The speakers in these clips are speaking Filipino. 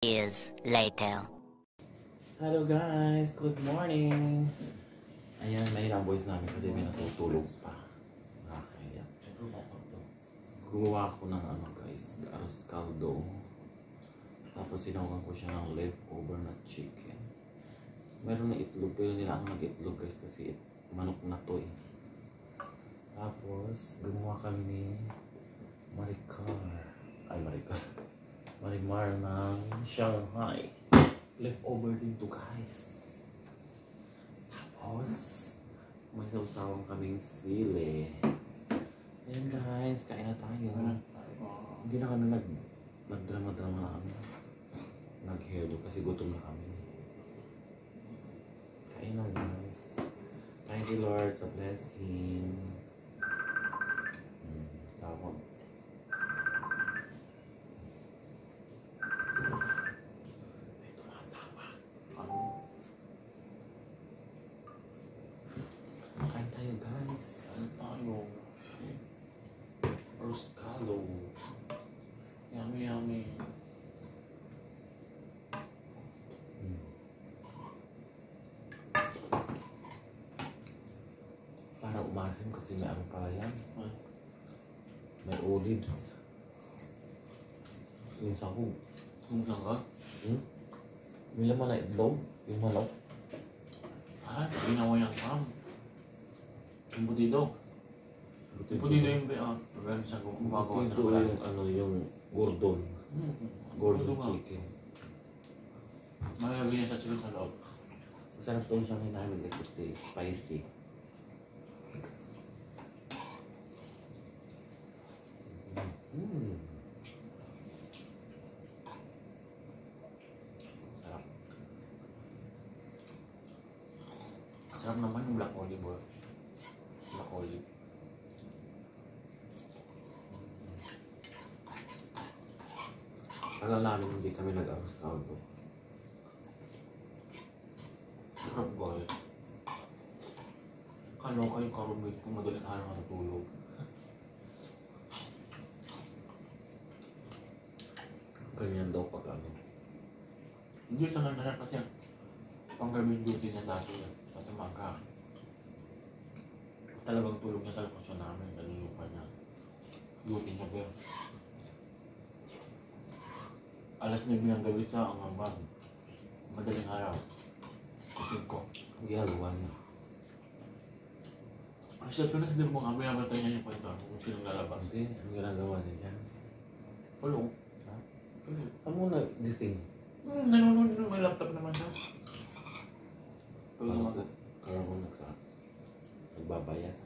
Years later. Hello guys! Good morning! Ayan, mahina ang voice namin kasi may natutulog pa. Nakakaya. Gumawa ako ng guys, arroz caldo. Tapos sinawagan ko siya ng leftover na chicken. Meron na itlog pero hindi na ako nag-itlog guys kasi manok na to eh. Tapos gumawa kami ni Marimar ng Shanghai. Leftover din to guys. Tapos may sausawang kaming sili. Ayan guys, kain na tayo. Hindi na kami nagdrama-drama na kami. Nag-hello kasi gutom na kami. Kain na guys. Thank you Lord sa blessing. Tawag. Kain tayo guys. Ano tayo? Arroz caldo. Yummy yummy. Para umasin kasi may ano pala yan. May olives. Yung sahog. Sumusan ka? May laman na itlog. Yung manok. Ah, ginawa niyang ham. Yung butido. Butido yung pagkain siya gumagawa sa Butido yung gordon. Gordon Butido chicken. Mayroon niya sa chicken sa loob. Masarap doon siyang hinahamid kasi spicy. Sarap. Sarap naman yung black olive bro. Black olive. Tagal namin hindi kami nag-arroz caldo. Sarap guys. Kaloka yung karumit kung madaling araw ka natulog. Ganyan daw pag ano. Hindi sa nandahan kasi pang-gawin duty niya dati sa umaga. Talagang tulog niya sa lokasyon namin. Ganun yung kanya. Duty niya ba? Alas 9 ng gabi sa ang ambag. Madaling araw. Kasi ko. Ginagawa niya. Ang siyempre na sila mga binabantay niya yung kwento kung sinong lalabas. Kasi ang ginagawa niya dyan. Walo. Ha? Ano na disting? Nanonood na may laptop naman siya. Kala ko nagbabayas.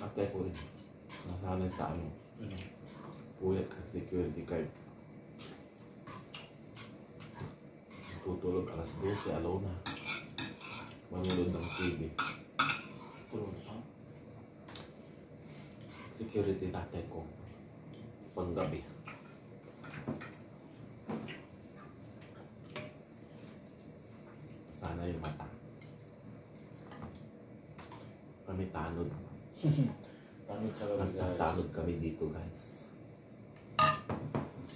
Atay ko rin. Nasanay sa ano. Puyat ka security card. Tutulog alas 12, alaw na. Manonood ng TV. Tulog ka? Security tatay ko. Panggabi. Sana yung mata. Kami tanod. Tanod sa gabi guys. Nagtatanod kami dito guys.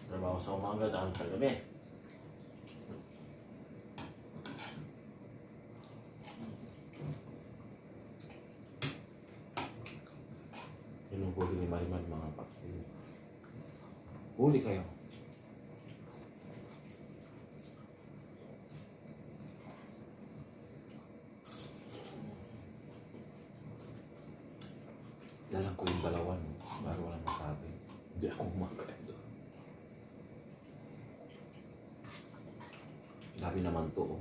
Trabaho sa umaga, tanod sa gabi. Hinuhuli ni Marimar mga paksin. Huli kayo. Dalang ko yung dalawan. Para walang masabi. Hindi ako kumakain doon. Grabe naman to. Oh.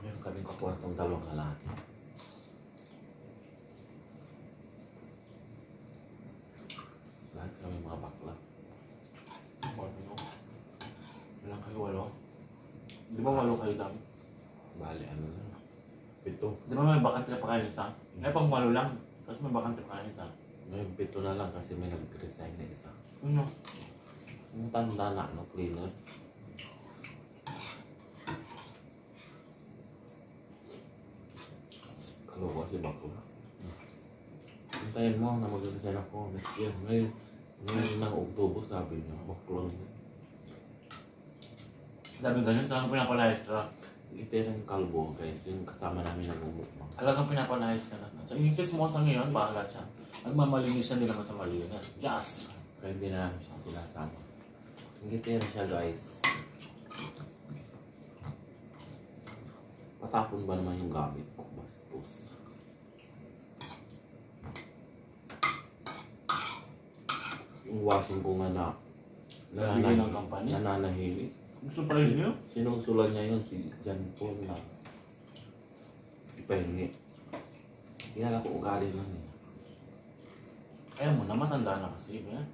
Meron kaming kakwartong dalawang lalaki. Lahat kami mga bakla. Walang kayo walo. Di ba walo kayo dami? Bali, ano na. Pito. Di ba may bakante na pa kayo nita? Ay, pang walo lang. Tapos may bakante pa kayo nita. Ngayon, 7 na lang kasi may nag-resign na isa. Ano? Yung tanda na, no, cleaner. Kaloka si Bakla. Hintayin mo na mag-resign ako next year. Ngayon ng October, sabi niya, Bakla niya. Sabi ganyan, talagang pinapalayas ka. Iterang kalbo, guys, yung kasama namin nagmumukbang. Talagang pinapalayas ka na. So, yung sismosa ngayon, bahala siya. Nagmamalinis siya, hindi naman sa malinis. Just! Kaya hindi na siya sinasama. Ngitira siya, guys. Patapon ba naman yung gamit ko? Bastos. Yung washing ko nga na Nabigay ng company? nananahimik. Gusto pa rin niyo? Sinusulan niya yun, si John Paul na ipahingi. Kilala ko ugali lang eh. Kaya mo na, matanda na kasi. Eh.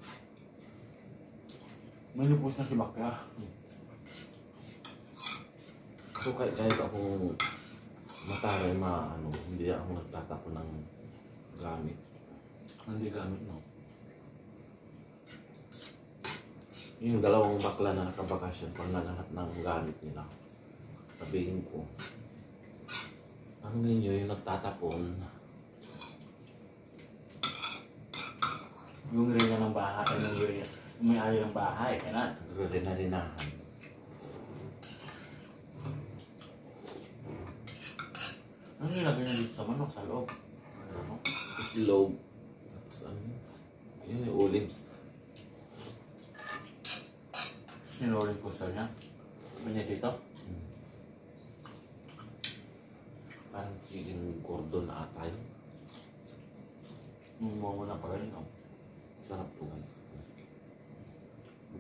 May lupus na si Bakla. So kahit akong mataray hindi ako nagtatapon ng gamit. Hindi gamit, no? Yung dalawang bakla na nakabakasyon pag naghanap ng gamit nila, sabihin ko, ano ninyo yung nagtatapon? Yung rina ng bahay, yung may-ari ng bahay, kailan? Nagre-rinahan. Ano nilagay niya dito sa manok, sa loob? Ano? Itlog. Tapos ano yun? Yung olives. Sinroling coaster niya. Sabi niya dito. Parang yung cordon ata yun. Yung mo na pa rin, no? Sarap po guys.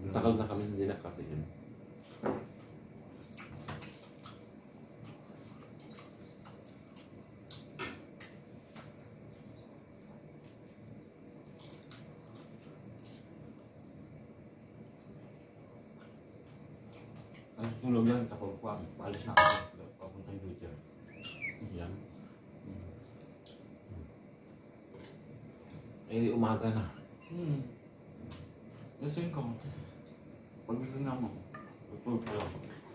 Takal na kami hindi nakakain. Ang tulog yan kapag paalis na ako. Papuntang duty. Yan. Eh di umaga na. Lasing ka. Pag-gising naman. Tutulog ka lang.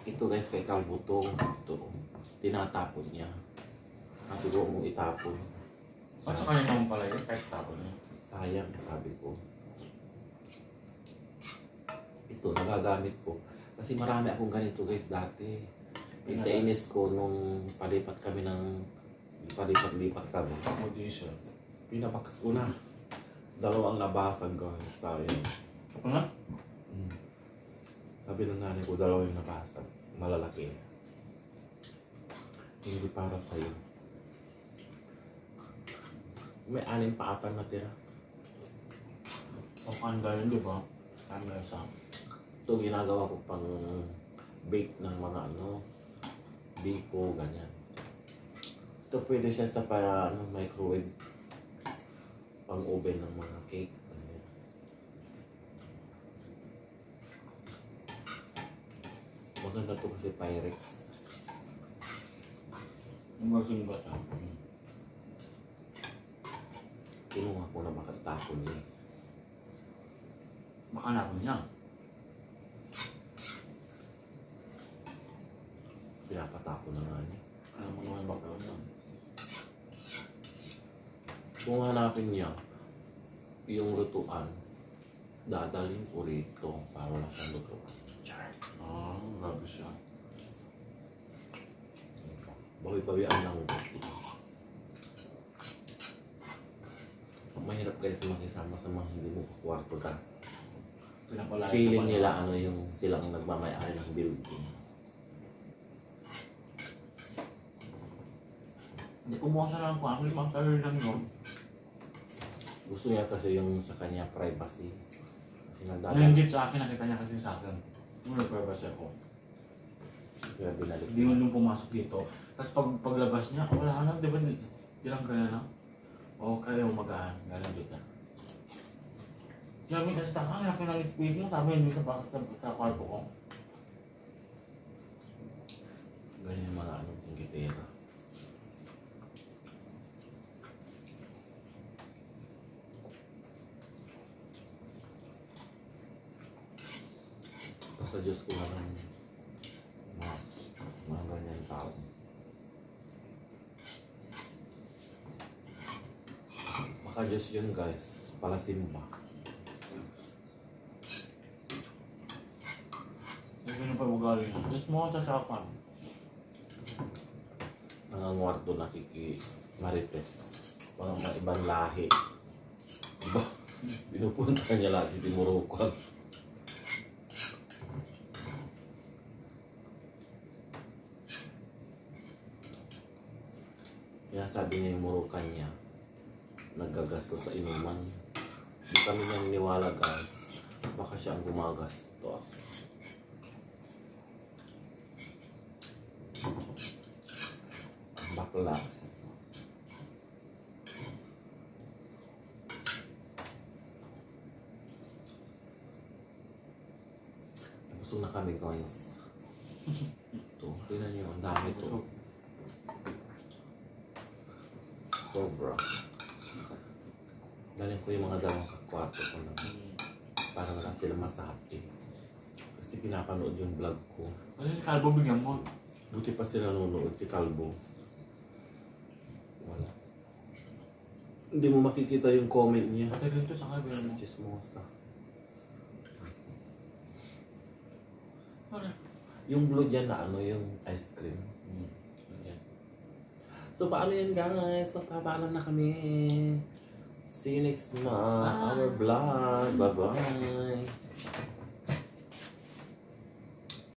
Ito guys kay Calbuto. Ito. Tinatapon niya. Naturo mong itapon. At sa kanya naman pala yun, kahit tapon niya. Sayang, sabi ko. Ito, nagagamit ko. Kasi marami akong ganito guys dati. Sa inis ko nung palipat kami ng palipat-lipat kami. Accommodation. Pinabaks ko na. Dalawang nabasag guys. Sayang. Ako na? Sabi ng nanay ko, dalawa yung nabasag. Malalaki. Hindi para sa'yo. May 6 pa ata na tira. O kanda yun, di ba? Kanda sa... Ito ginagawa ko pang bake ng mga biko, ganyan. Ito pwede siya sa microwave. Pang oven ng mga cake. Ganyan. Maganda to kasi Pyrex. Yung version ba sa... Kinuha ko na makatapon niya. Baka napon niya. Pinapatapon na nga niya. Ano mo naman baka yun? Kung hanapin niya yung lutuan, dadalhin ko rito para wala siyang lutuan. Char. Grabe siya. Bawi-bawian lang ko dito. Mahirap guys makisama sa mga hindi mo kakwarto ka. Pinapalayas Feeling nila yung silang nagmamayari ng building. Hindi kumuha siya lang kung ano yung sarili lang yun. Gusto niya kasi yung sa kanya privacy. Kasi Nanggit sa akin, nakita niya kasi sa akin. Nung nag-privacy ako. Kaya binalik Hindi mo nung pumasok dito. Tapos paglabas niya, wala na, di ba? Di lang ka na. O kaya umagahan, galang dito. Sabi kasi ang laki ng space mo, sabi hindi sa kwarto ko. Ganyan yung mga gitera. sa Diyos ko naman mga ganyan tao. Baka Diyos yun guys, pala simba. Yung pa ugali niya. Diyos mo sa sakan. Nangangwarto nakiki-marites. Mga ibang lahi. Diba? Pinupunta niya lagi si Murukan. Kaya sabi niya yung Murukan niya, naggagastos sa inuman. Hindi kami niya niniwala guys. Baka siya ang gumagastos. Baklas. Busog na kami guys. Ito, tingnan nyo, ang dami ito. Sobra. Dalhin ko yung mga dalawang kakwarto ko na para wala sila masabi. Kasi pinapanood yung vlog ko. Kasi si Calvo bigyan mo. Buti pa sila nanonood si Calvo. Wala. Hindi mo makikita yung comment niya. Pati dito sa Calvo mo. Chismosa. Ano? Yung blue dyan na ano, yung ice cream. Ayan. So paano yan guys? Magpapaalam na kami. See you next month. Our vlog. Bye-bye.